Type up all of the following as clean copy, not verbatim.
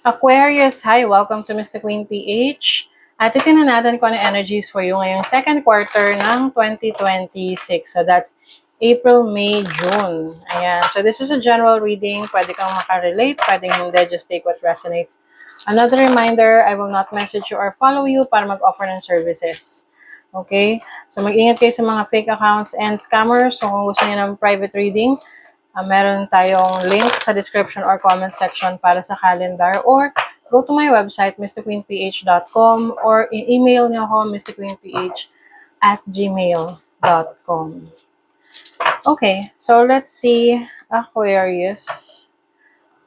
Aquarius, hi! Welcome to Mr. Queen PH. At titignan natin kung ano energies for you ngayong second quarter ng 2026. So that's April, May, June. Ayan. So this is a general reading. Pwede kang makarelate, pwede hindi. Just take what resonates. Another reminder, I will not message you or follow you para mag-offer ng services. Okay? So mag-ingat kayo sa mga fake accounts and scammers. So kung gusto niyo ng private reading, meron tayong link sa description or comment section para sa calendar, or go to my website mrqueenph.com, or email niyo ako mrqueenph@gmail.com. Okay, so let's see Aquarius.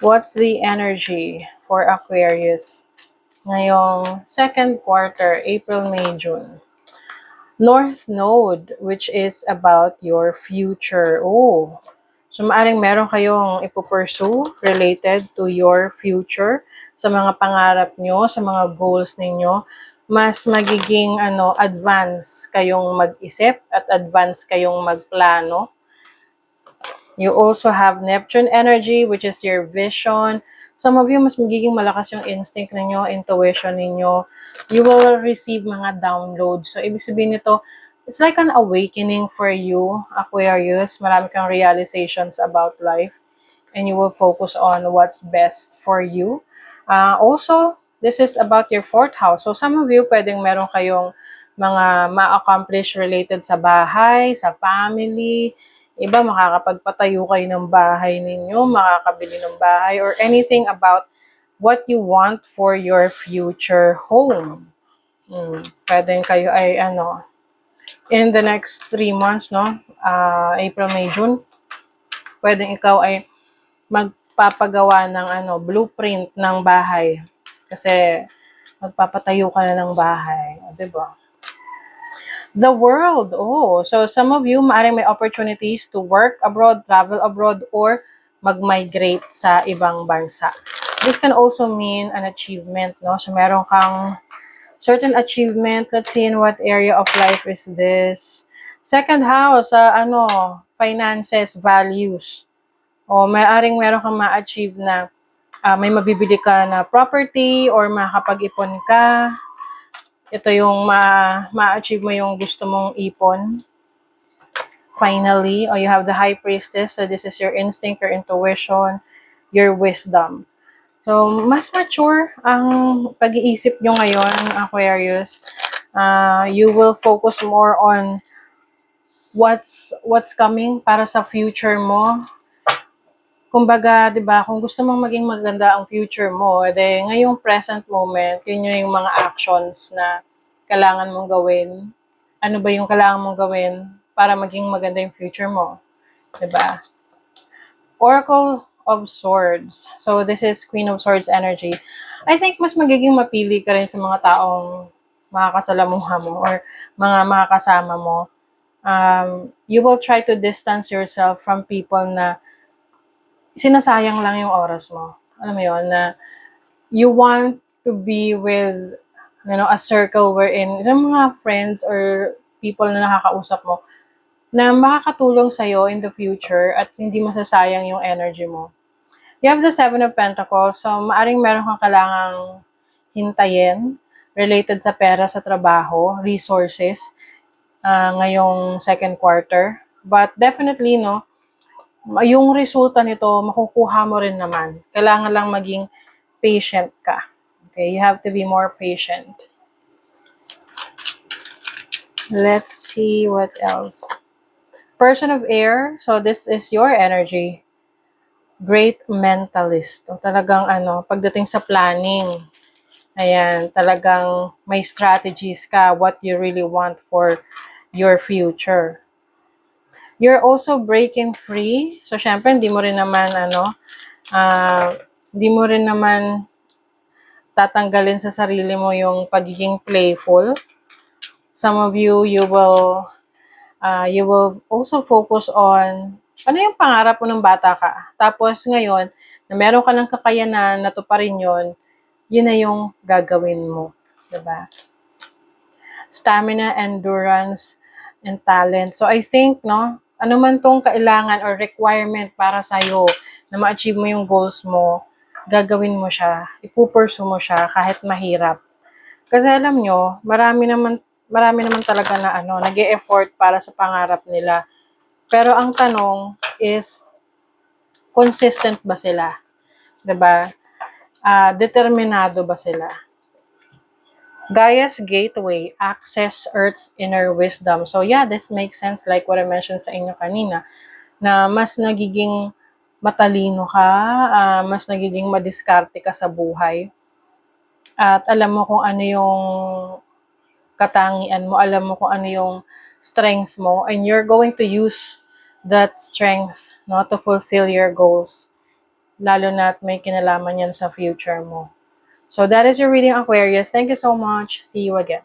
What's the energy for Aquarius ngayong second quarter, April, May, June? North Node, which is about your future. Oh, so maaring meron kayong ipupursue related to your future, sa mga pangarap nyo, sa mga goals ninyo. Mas magiging advance kayong mag-isip at advance kayong magplano. You also have Neptune energy, which is your vision. Some of you, mas magiging malakas yung instinct ninyo, intuition ninyo. You will receive mga downloads. So, ibig sabihin nito, it's like an awakening for you, Aquarius. Marami kang realizations about life. And you will focus on what's best for you. Also, this is about your fourth house. So, some of you, pwedeng meron kayong mga ma-accomplish related sa bahay, sa family. Iba, makakapagpatayo kayo ng bahay ninyo, makakabili ng bahay, or anything about what you want for your future home. Pwedeng kayo ay in the next 3 months, no? April, May, June, pwedeng ikaw ay magpapagawa ng blueprint ng bahay. Kasi magpapatayo ka na ng bahay, 'di ba? The world. Oh, so some of you maaring may opportunities to work abroad, travel abroad, or mag-migrate sa ibang bansa. This can also mean an achievement, no? So meron kang certain achievement. Let's see in what area of life is this. Second house, finances, values. O maaring meron kang ma-achieve na may mabibili ka na property or makakapag-ipon ka. Ito yung ma-achieve mo yung gusto mong ipon. Finally, you have the High Priestess. So this is your instinct, your intuition, your wisdom. So, mas mature ang pag-iisip nyo ngayon, Aquarius. You will focus more on what's coming para sa future mo. Kumbaga, 'di ba, kung gusto mong maging maganda ang future mo, ngayong present moment, yun yung mga actions na kailangan mong gawin. Ano ba yung kailangan mong gawin para maging maganda yung future mo? 'Di ba? Oracle of Swords. So, this is Queen of Swords energy. I think mas magiging mapili ka rin sa mga taong makakasalamuha mo or mga makakasama mo. You will try to distance yourself from people na sinasayang lang yung oras mo. Alam mo yun, na you want to be with, a circle wherein yung mga friends or people na nakakausap mo na makakatulong sa'yo in the future at hindi masasayang yung energy mo. You have the Seven of Pentacles, so maaring meron kang kailangang hintayin related sa pera, sa trabaho, resources, ngayong second quarter. But definitely, yung resulta nito, makukuha mo rin naman. Kailangan lang maging patient ka. Okay, you have to be more patient. Let's see what else. Person of air, so this is your energy. Great mentalist. O talagang pagdating sa planning, ayan, talagang may strategies ka, what you really want for your future. You're also breaking free. So, syempre, hindi mo rin naman tatanggalin sa sarili mo yung pagiging playful. Some of you, you will also focus on ano yung pangarap mo ng bata ka. Tapos ngayon, na meron ka ng kakayanan, natuparin yun, yun na yung gagawin mo. Diba? Stamina, endurance, and talent. So, I think, ano man tong kailangan or requirement para sa'yo na ma-achieve mo yung goals mo, gagawin mo siya, ipupursu mo siya kahit mahirap. Kasi alam nyo, marami naman talaga na nag-e-effort para sa pangarap nila. Pero ang tanong is, consistent ba sila? 'Di ba? Determinado ba sila? Gaia's gateway, access Earth's inner wisdom. So yeah, this makes sense like what I mentioned sa inyo kanina, na mas nagiging matalino ka, mas nagiging madiskarte ka sa buhay. At alam mo kung ano yung katangian mo, alam mo kung ano yung strength mo, and you're going to use that strength, no, to fulfill your goals. Lalo na at may kinalaman yan sa future mo. So that is your reading, Aquarius. Thank you so much. See you again.